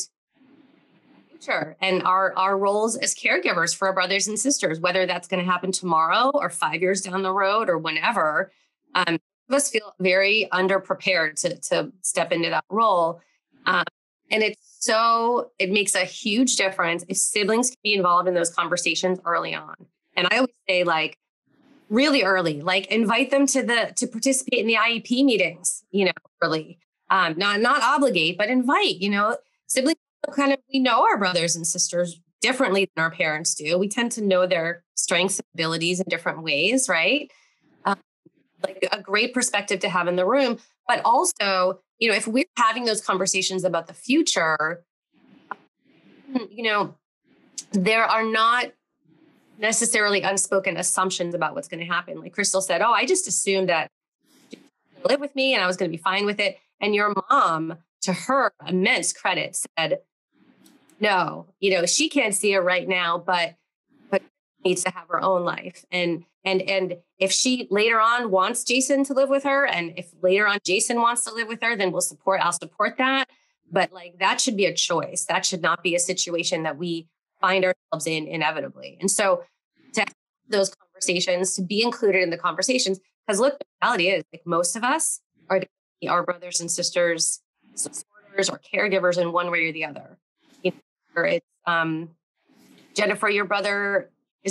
future and our roles as caregivers for our brothers and sisters, whether that's going to happen tomorrow or 5 years down the road or whenever. Of us feel very underprepared to step into that role. And it makes a huge difference if siblings can be involved in those conversations early on. And I always say, like, really early, like invite them to participate in the IEP meetings, you know, early, not obligate, but invite, you know, siblings. We know our brothers and sisters differently than our parents do. We tend to know their strengths and abilities in different ways, right? Like a great perspective to have in the room. But also, you know, if we're having those conversations about the future, you know, there are not necessarily unspoken assumptions about what's going to happen. Like Crystal said, oh, I just assumed that she would live with me and I was going to be fine with it. And your mom, to her immense credit, said, no, you know, she can't see it right now, but needs to have her own life. And if she later on wants Jason to live with her, and if later on Jason wants to live with her, then I'll support that. But like, that should be a choice. That should not be a situation that we find ourselves in inevitably. And so to have those conversations, to be included in the conversations, because look, the reality is, like, most of us are our brothers and sisters, supporters or caregivers in one way or the other. You know, it's Jennifer, is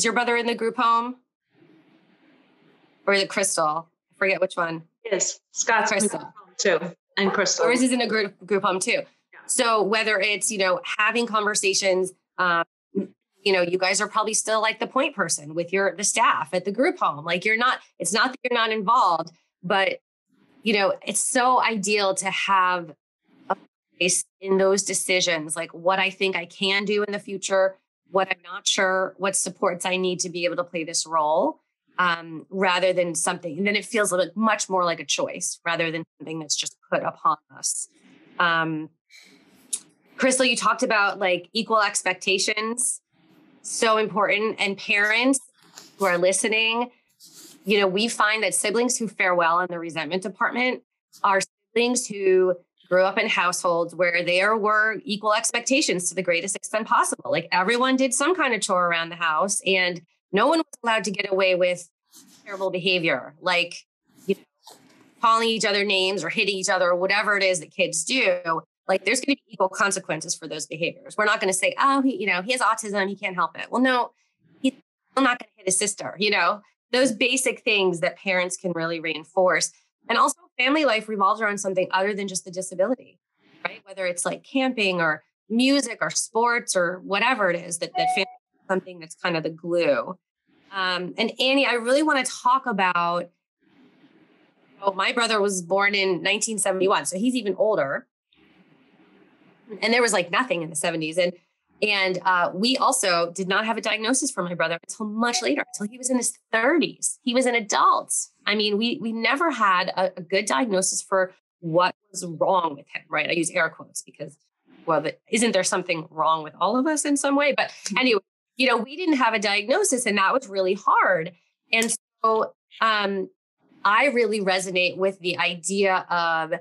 your brother in the group home? Or is it Crystal? I forget which one. Yes, Scott's in the group home too, and Crystal. Or is in a group home too. Yeah. So whether it's, you know, having conversations, you know, you guys are probably still like the point person with the staff at the group home. Like it's not that you're not involved, but, you know, it's so ideal to have a place in those decisions, like what I think I can do in the future what I'm not sure, what supports I need to be able to play this role, rather than something. And then it feels like much more like a choice rather than something that's just put upon us. Crystal, you talked about like equal expectations. So important. And parents who are listening, you know, we find that siblings who fare well in the resentment department are siblings who grew up in households where there were equal expectations to the greatest extent possible. Like everyone did some kind of chore around the house and no one was allowed to get away with terrible behavior, like, you know, calling each other names or hitting each other or whatever it is that kids do. Like there's going to be equal consequences for those behaviors. We're not going to say, oh, he has autism, he can't help it. Well, no, he's not going to hit his sister, you know, those basic things that parents can really reinforce. And also family life revolves around something other than just the disability, right? Whether it's like camping or music or sports or whatever it is that family is something that's kind of the glue. And Annie, I really want to talk about, my brother was born in 1971, so he's even older. And there was like nothing in the 70s. And we also did not have a diagnosis for my brother until much later, until he was in his 30s. He was an adult. I mean, we never had a good diagnosis for what was wrong with him, right? I use air quotes because, well, isn't there something wrong with all of us in some way? But anyway, you know, we didn't have a diagnosis and that was really hard. And so I really resonate with the idea of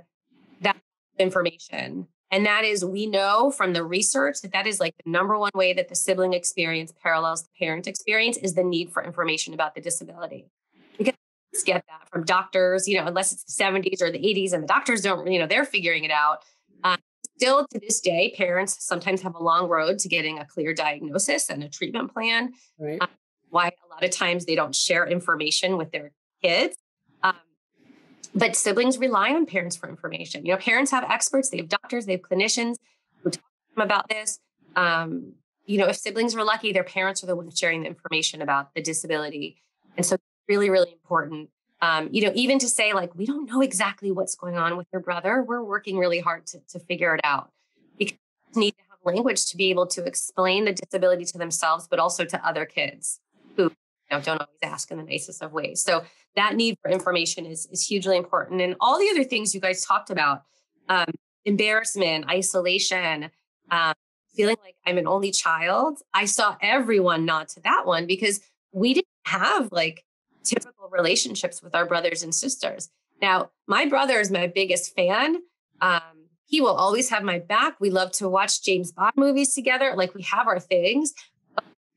that information. And that is, we know from the research that is like the number one way that the sibling experience parallels the parent experience is the need for information about the disability. Because kids get that from doctors, you know, unless it's the 70s or the 80s and the doctors don't, you know, they're figuring it out. Still to this day, parents sometimes have a long road to getting a clear diagnosis and a treatment plan. Right. Why a lot of times they don't share information with their kids. But siblings rely on parents for information. You know, parents have experts, they have doctors, they have clinicians who talk to them about this. You know, if siblings were lucky, their parents are the ones sharing the information about the disability. And so really, really important. You know, even to say like, we don't know exactly what's going on with your brother. We're working really hard to figure it out. Because they need to have language to be able to explain the disability to themselves, but also to other kids who don't always ask in the nicest of ways. So that need for information is hugely important. And all the other things you guys talked about, embarrassment, isolation, feeling like I'm an only child. I saw everyone nod to that one because we didn't have like typical relationships with our brothers and sisters. Now, my brother is my biggest fan. He will always have my back. We love to watch James Bond movies together. Like we have our things.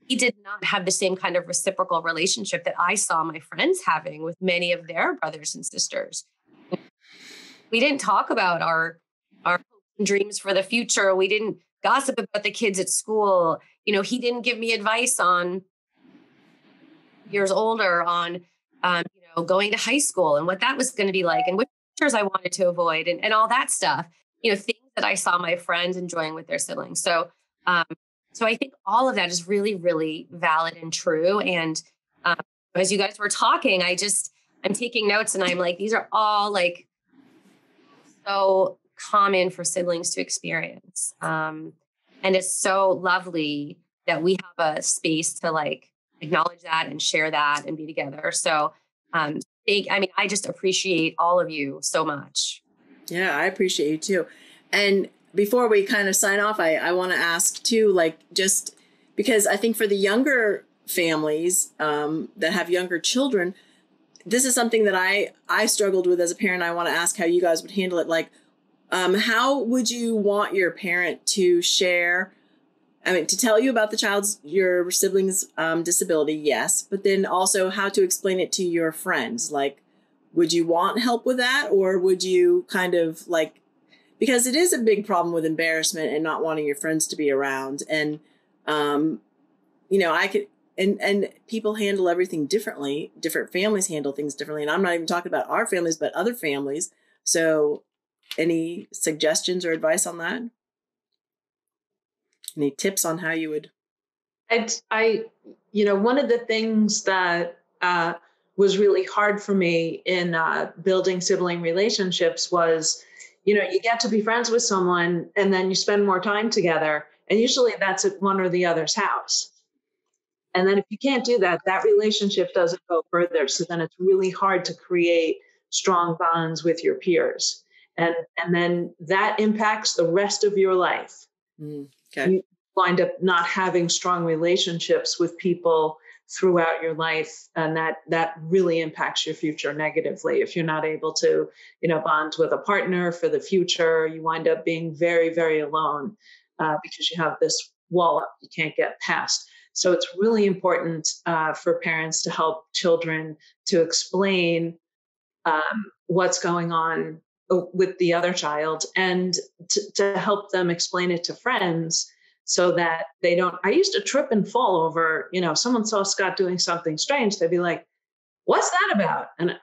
He did not have the same kind of reciprocal relationship that I saw my friends having with many of their brothers and sisters. We didn't talk about our dreams for the future. We didn't gossip about the kids at school. You know, he didn't give me advice on years older on, you know, going to high school and what that was going to be like and which teachers I wanted to avoid and all that stuff, you know, things that I saw my friends enjoying with their siblings. So I think all of that is really, really valid and true. And as you guys were talking, I'm taking notes and I'm like, these are all like so common for siblings to experience. And it's so lovely that we have a space to like acknowledge that and share that and be together. So I just appreciate all of you so much. Yeah, I appreciate you too. And before we kind of sign off, I want to ask too, like, just because I think for the younger families that have younger children, this is something that I struggled with as a parent. I want to ask how you guys would handle it. Like, how would you want your parent to share, to tell you about your sibling's disability? Yes. But then also how to explain it to your friends. Like, would you want help with that? Or would you kind of like, because it is a big problem with embarrassment and not wanting your friends to be around. And, and people handle everything differently. Different families handle things differently. And I'm not even talking about our families, but other families. So any suggestions or advice on that? Any tips on how you would? One of the things that was really hard for me in building sibling relationships was, you get to be friends with someone and then you spend more time together And usually that's at one or the other's house. And then if you can't do that, that relationship doesn't go further. So then it's really hard to create strong bonds with your peers. And then that impacts the rest of your life. Okay. You wind up not having strong relationships with people throughout your life. And that really impacts your future negatively. If you're not able to, bond with a partner for the future, you wind up being very, very alone because you have this wall up you can't get past. So it's really important for parents to help children to explain what's going on with the other child, and to help them explain it to friends so that they don't. I used to trip and fall over, someone saw Scott doing something strange. They'd be like, "What's that about?" And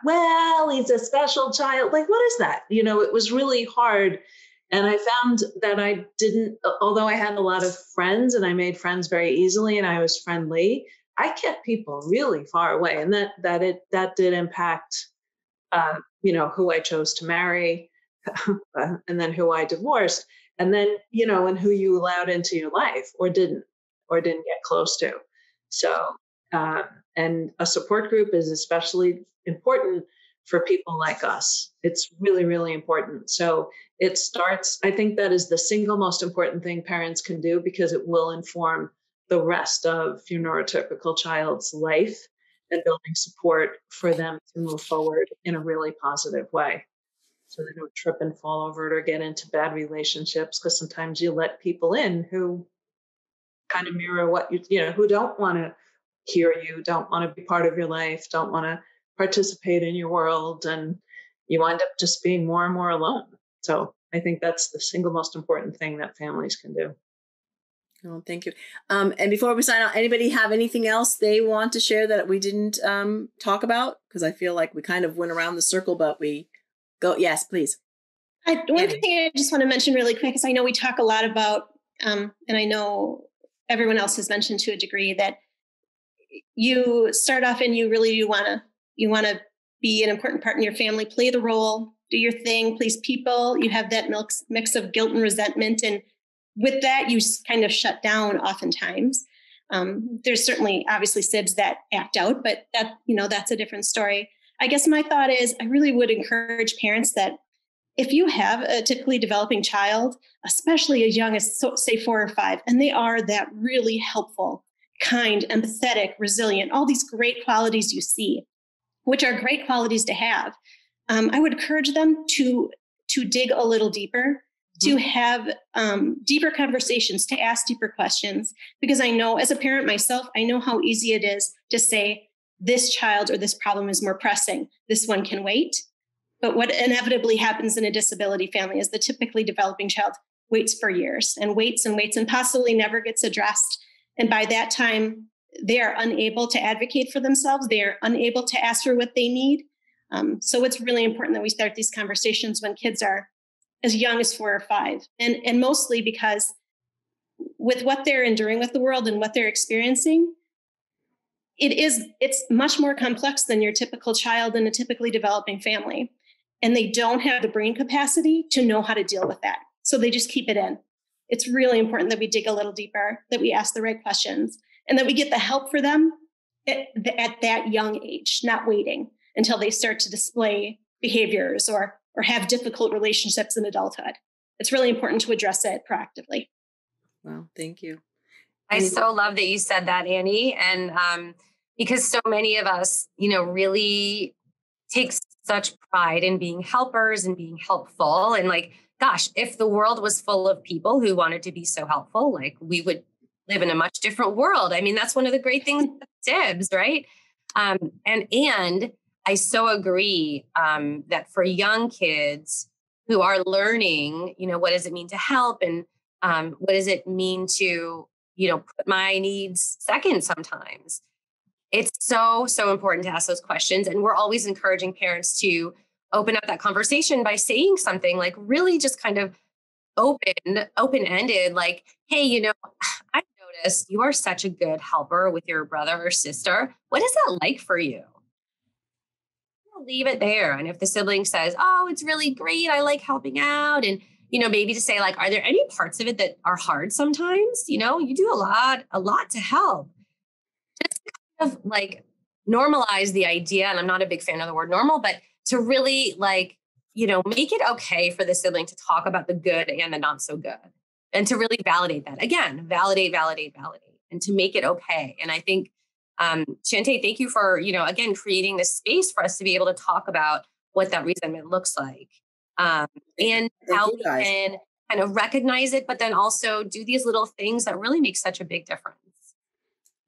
well, he's a special child. Like, what is that? It was really hard. And I found that I didn't, although I had a lot of friends and I made friends very easily and I was friendly, I kept people really far away. And that did impact, who I chose to marry and then who I divorced, and then, and who you allowed into your life or didn't get close to. So, and a support group is especially important for people like us. It's really, really important. So it starts, I think that is the single most important thing parents can do, because it will inform the rest of your neurotypical child's life, and building support for them to move forward in a really positive way. So they don't trip and fall over it or get into bad relationships, because sometimes you let people in who kind of mirror what who don't want to hear you, don't want to be part of your life, don't want to participate in your world, and you wind up just being more and more alone. So I think that's the single most important thing that families can do. Oh, thank you. And before we sign out, anybody have anything else they want to share that we didn't talk about? Because I feel like we kind of went around the circle, but we go. Yes, please. One thing I just want to mention really quick is I know we talk a lot about, and I know everyone else has mentioned to a degree, that you start off and you really want to be an important part in your family, play the role, do your thing, please people. You have that mix of guilt and resentment. And with that, you kind of shut down oftentimes. There's certainly obviously sibs that act out, but that's a different story. I guess my thought is I really would encourage parents that if you have a typically developing child, especially as young as say 4 or 5, and they are that really helpful, kind, empathetic, resilient, all these great qualities you see, which are great qualities to have, I would encourage them to dig a little deeper, to have deeper conversations, to ask deeper questions. Because I know as a parent myself, I know how easy it is to say this child or this problem is more pressing. This one can wait. But what inevitably happens in a disability family is the typically developing child waits for years and waits and possibly never gets addressed. And by that time, they are unable to advocate for themselves. They are unable to ask for what they need. So it's really important that we start these conversations when kids are as young as 4 or 5. And mostly because with what they're enduring with the world and what they're experiencing, it's much more complex than your typical child in a typically developing family. And they don't have the brain capacity to know how to deal with that. So they just keep it in. It's really important that we dig a little deeper, that we ask the right questions, and that we get the help for them at that young age, not waiting until they start to display behaviors or have difficult relationships in adulthood. It's really important to address it proactively. Wow, thank you. I so love that you said that, Annie. And because so many of us, really take such pride in being helpers and being helpful. And like, gosh, if the world was full of people who wanted to be so helpful, like we would live in a much different world. I mean, that's one of the great things with SIBS, right? And I so agree that for young kids who are learning, what does it mean to help? And what does it mean to, put my needs second sometimes? It's so, so important to ask those questions. And we're always encouraging parents to open up that conversation by saying something like really just kind of open-ended, like, hey, I noticed you are such a good helper with your brother or sister. What is that like for you? Leave it there. And if the sibling says, oh, it's really great, I like helping out, and maybe to say like, are there any parts of it that are hard sometimes? You do a lot to help. Just kind of like normalize the idea. And I'm not a big fan of the word normal, but to really like, make it okay for the sibling to talk about the good and the not so good, and to really validate that. Again, validate, and to make it okay. And I think, Shantae, thank you for, again, creating this space for us to be able to talk about what that resentment looks like. And how we can kind of recognize it, but then also do these little things that really make such a big difference.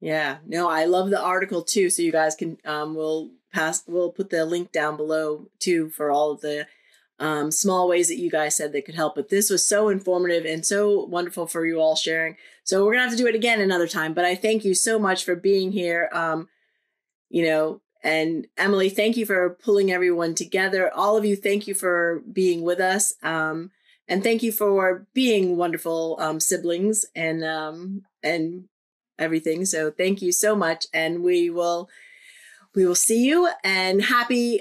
Yeah, no, I love the article too. So you guys can, we'll put the link down below too for all of the small ways that you guys said that could help. But this was so informative and so wonderful for you all sharing. So we're gonna have to do it again another time. But I thank you so much for being here. And Emily, thank you for pulling everyone together. All of you, thank you for being with us. And thank you for being wonderful siblings and everything. So thank you so much. And we will see you, and happy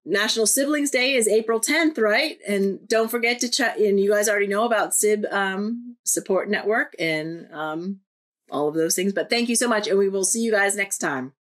National Siblings Day is April 10th, right? And don't forget to check, and you guys already know about SIB Support Network and all of those things. But thank you so much, and we will see you guys next time.